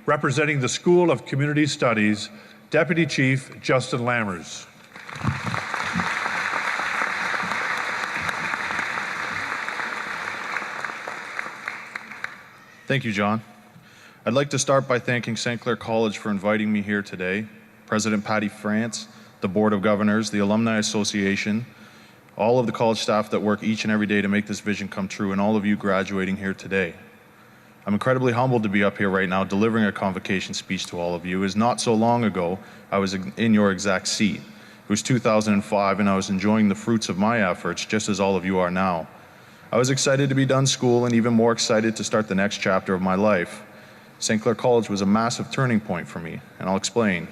representing the School of Community Studies, Deputy Chief Justin Lammers. Thank you, John. I'd like to start by thanking St. Clair College for inviting me here today, President Patty France, the Board of Governors, the Alumni Association, all of the college staff that work each and every day to make this vision come true, and all of you graduating here today. I'm incredibly humbled to be up here right now delivering a convocation speech to all of you, as not so long ago I was in your exact seat. It was 2005 and I was enjoying the fruits of my efforts just as all of you are now. I was excited to be done school and even more excited to start the next chapter of my life. St. Clair College was a massive turning point for me, and I'll explain.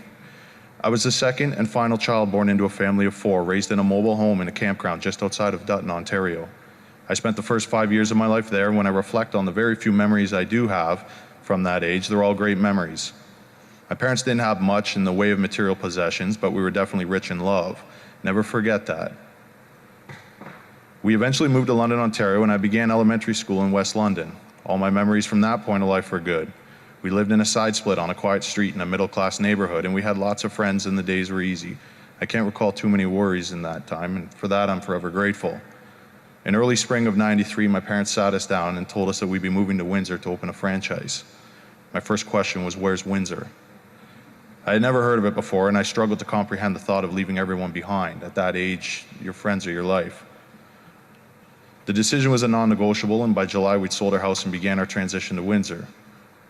I was the second and final child born into a family of 4, raised in a mobile home in a campground just outside of Dutton, Ontario. I spent the first 5 years of my life there, and when I reflect on the very few memories I do have from that age, they're all great memories. My parents didn't have much in the way of material possessions, but we were definitely rich in love. Never forget that. We eventually moved to London, Ontario, and I began elementary school in West London. All my memories from that point of life were good. We lived in a side split on a quiet street in a middle-class neighborhood, and we had lots of friends and the days were easy. I can't recall too many worries in that time, and for that I'm forever grateful. In early spring of '93, my parents sat us down and told us that we'd be moving to Windsor to open a franchise. My first question was, where's Windsor? I had never heard of it before, and I struggled to comprehend the thought of leaving everyone behind. At that age, your friends are your life. The decision was a non-negotiable, and by July we'd sold our house and began our transition to Windsor.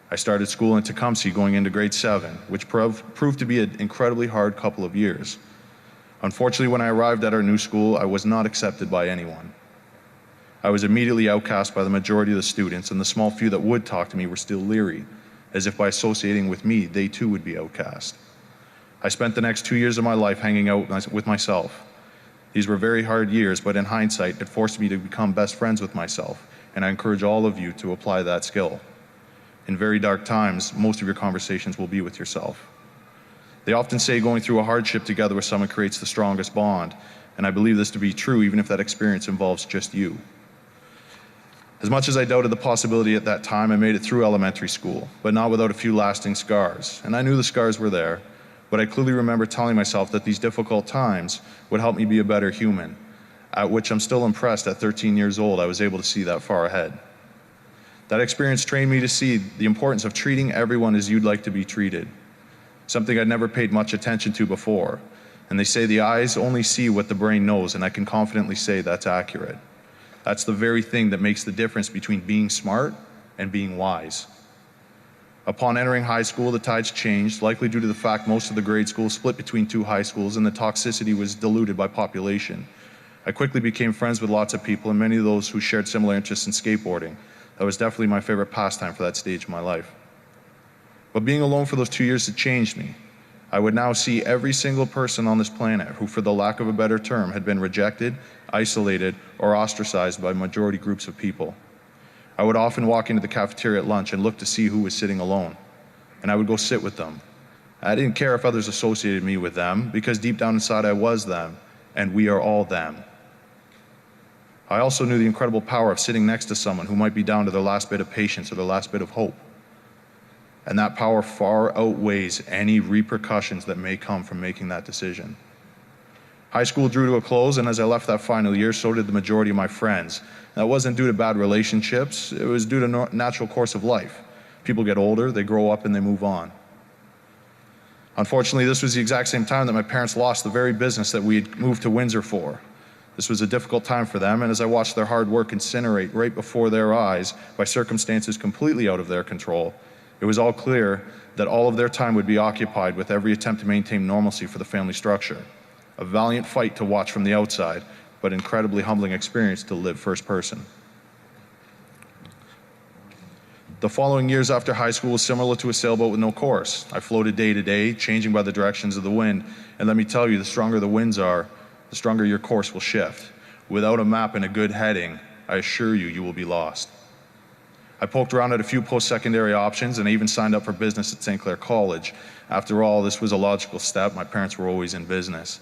I started school in Tecumseh going into grade 7, which proved to be an incredibly hard couple of years. Unfortunately, when I arrived at our new school, I was not accepted by anyone. I was immediately outcast by the majority of the students, and the small few that would talk to me were still leery, as if by associating with me, they too would be outcast. I spent the next 2 years of my life hanging out with myself. These were very hard years, but in hindsight, it forced me to become best friends with myself, and I encourage all of you to apply that skill. In very dark times, most of your conversations will be with yourself. They often say going through a hardship together with someone creates the strongest bond, and I believe this to be true even if that experience involves just you. As much as I doubted the possibility at that time, I made it through elementary school, but not without a few lasting scars, and I knew the scars were there. But I clearly remember telling myself that these difficult times would help me be a better human, at which I'm still impressed at 13 years old I was able to see that far ahead. That experience trained me to see the importance of treating everyone as you'd like to be treated, something I'd never paid much attention to before. And they say the eyes only see what the brain knows, and I can confidently say that's accurate. That's the very thing that makes the difference between being smart and being wise. Upon entering high school, the tides changed, likely due to the fact most of the grade schools split between 2 high schools and the toxicity was diluted by population. I quickly became friends with lots of people, and many of those who shared similar interests in skateboarding. That was definitely my favorite pastime for that stage of my life. But being alone for those 2 years had changed me. I would now see every single person on this planet who, for the lack of a better term, had been rejected, isolated, or ostracized by majority groups of people. I would often walk into the cafeteria at lunch and look to see who was sitting alone, and I would go sit with them. I didn't care if others associated me with them, because deep down inside I was them, and we are all them. I also knew the incredible power of sitting next to someone who might be down to their last bit of patience or their last bit of hope. And that power far outweighs any repercussions that may come from making that decision. High school drew to a close, and as I left that final year, so did the majority of my friends. That wasn't due to bad relationships, it was due to natural course of life. People get older, they grow up, and they move on. Unfortunately, this was the exact same time that my parents lost the very business that we had moved to Windsor for. This was a difficult time for them, and as I watched their hard work incinerate right before their eyes by circumstances completely out of their control, it was all clear that all of their time would be occupied with every attempt to maintain normalcy for the family structure. A valiant fight to watch from the outside, but incredibly humbling experience to live first person. The following years after high school was similar to a sailboat with no course. I floated day to day, changing by the directions of the wind, and let me tell you, the stronger the winds are, the stronger your course will shift. Without a map and a good heading, I assure you, you will be lost. I poked around at a few post-secondary options, and I even signed up for business at St. Clair College. After all, this was a logical step. My parents were always in business.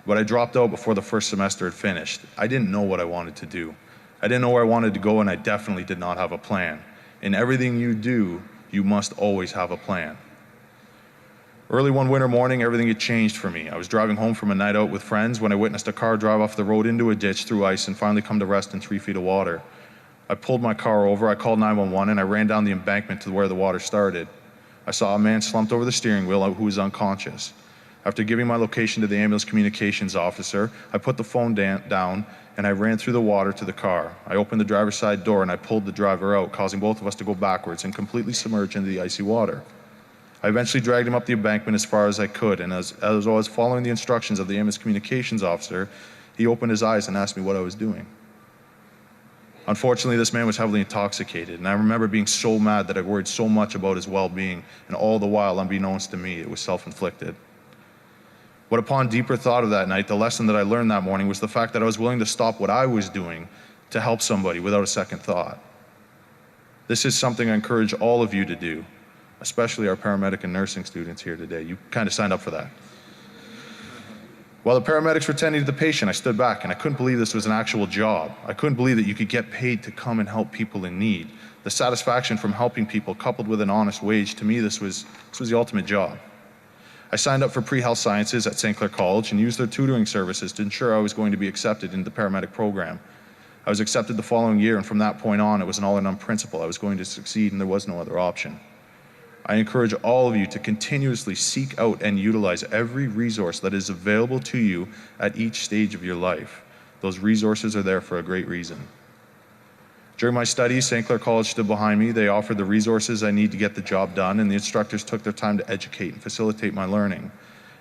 But I dropped out before the first semester had finished. I didn't know what I wanted to do. I didn't know where I wanted to go, and I definitely did not have a plan. In everything you do, You must always have a plan. Early one winter morning, everything had changed for me. I was driving home from a night out with friends when I witnessed a car drive off the road into a ditch through ice and finally come to rest in 3 feet of water. I pulled my car over, I called 911, and I ran down the embankment to where the water started. I saw a man slumped over the steering wheel who was unconscious. After giving my location to the ambulance communications officer, I put the phone down and I ran through the water to the car. I opened the driver's side door and I pulled the driver out, causing both of us to go backwards and completely submerge into the icy water. I eventually dragged him up the embankment as far as I could, and as I was following the instructions of the ambulance communications officer, he opened his eyes and asked me what I was doing. Unfortunately, this man was heavily intoxicated, and I remember being so mad that I worried so much about his well-being, and all the while, unbeknownst to me, it was self-inflicted. But upon deeper thought of that night, the lesson that I learned that morning was the fact that I was willing to stop what I was doing to help somebody without a second thought. This is something I encourage all of you to do, especially our paramedic and nursing students here today. You kind of signed up for that. While the paramedics were tending to the patient, I stood back and I couldn't believe this was an actual job. I couldn't believe that you could get paid to come and help people in need. The satisfaction from helping people coupled with an honest wage, to me, this was the ultimate job. I signed up for pre-health sciences at St. Clair College and used their tutoring services to ensure I was going to be accepted into the paramedic program. I was accepted the following year, and from that point on, it was an all-or-none principle. I was going to succeed and there was no other option. I encourage all of you to continuously seek out and utilize every resource that is available to you at each stage of your life. Those resources are there for a great reason. During my studies, St. Clair College stood behind me. They offered the resources I need to get the job done, and the instructors took their time to educate and facilitate my learning.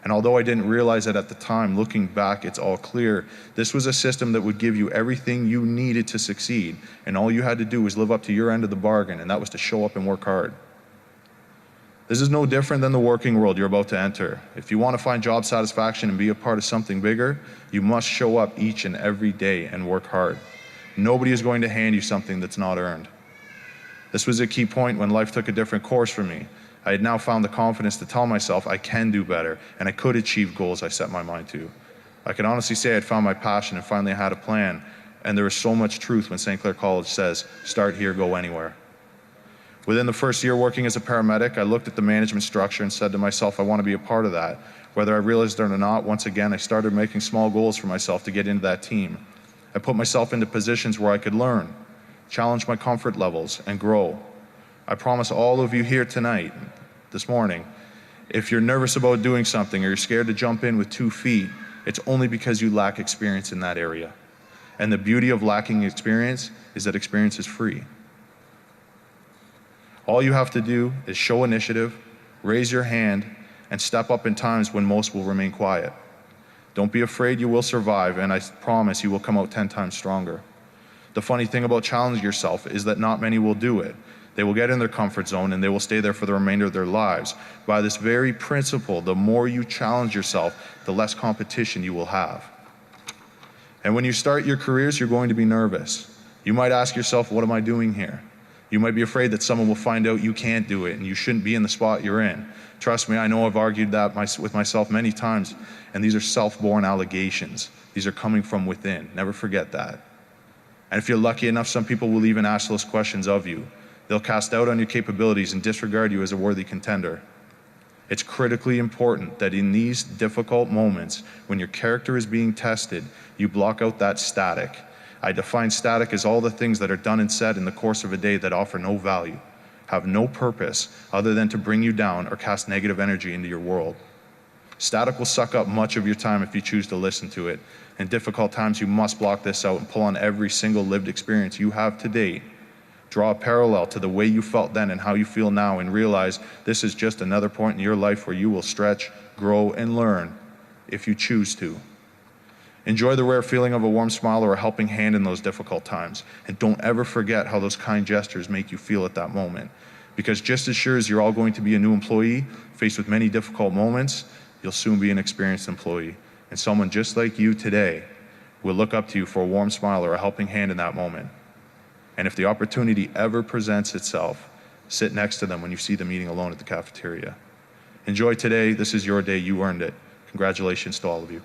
And although I didn't realize it at the time, looking back, it's all clear. This was a system that would give you everything you needed to succeed, and all you had to do was live up to your end of the bargain, and that was to show up and work hard. This is no different than the working world you're about to enter. If you want to find job satisfaction and be a part of something bigger, you must show up each and every day and work hard. Nobody is going to hand you something that's not earned. This was a key point when life took a different course for me. I had now found the confidence to tell myself I can do better and I could achieve goals I set my mind to. I can honestly say I had found my passion and finally had a plan, and there is so much truth when St. Clair College says, start here, go anywhere. Within the first year working as a paramedic, I looked at the management structure and said to myself, I want to be a part of that. Whether I realized it or not, once again, I started making small goals for myself to get into that team. I put myself into positions where I could learn, challenge my comfort levels, and grow. I promise all of you here tonight, this morning, if you're nervous about doing something or you're scared to jump in with 2 feet, it's only because you lack experience in that area. And the beauty of lacking experience is that experience is free. All you have to do is show initiative, raise your hand, and step up in times when most will remain quiet. Don't be afraid, you will survive, and I promise you will come out 10 times stronger. The funny thing about challenging yourself is that not many will do it. They will get in their comfort zone and they will stay there for the remainder of their lives. By this very principle, the more you challenge yourself, the less competition you will have. And when you start your careers, you're going to be nervous. You might ask yourself, what am I doing here? You might be afraid that someone will find out you can't do it and you shouldn't be in the spot you're in. Trust me, I know I've argued that with myself many times, and these are self-born allegations. These are coming from within. Never forget that. And if you're lucky enough, some people will even ask those questions of you. They'll cast doubt on your capabilities and disregard you as a worthy contender. It's critically important that in these difficult moments, when your character is being tested, you block out that static. I define static as all the things that are done and said in the course of a day that offer no value, have no purpose other than to bring you down or cast negative energy into your world. Static will suck up much of your time if you choose to listen to it. In difficult times, you must block this out and pull on every single lived experience you have to date. Draw a parallel to the way you felt then and how you feel now, and realize this is just another point in your life where you will stretch, grow, and learn if you choose to. Enjoy the rare feeling of a warm smile or a helping hand in those difficult times. And don't ever forget how those kind gestures make you feel at that moment. Because just as sure as you're all going to be a new employee, faced with many difficult moments, you'll soon be an experienced employee. And someone just like you today will look up to you for a warm smile or a helping hand in that moment. And if the opportunity ever presents itself, sit next to them when you see them eating alone at the cafeteria. Enjoy today. This is your day. You earned it. Congratulations to all of you.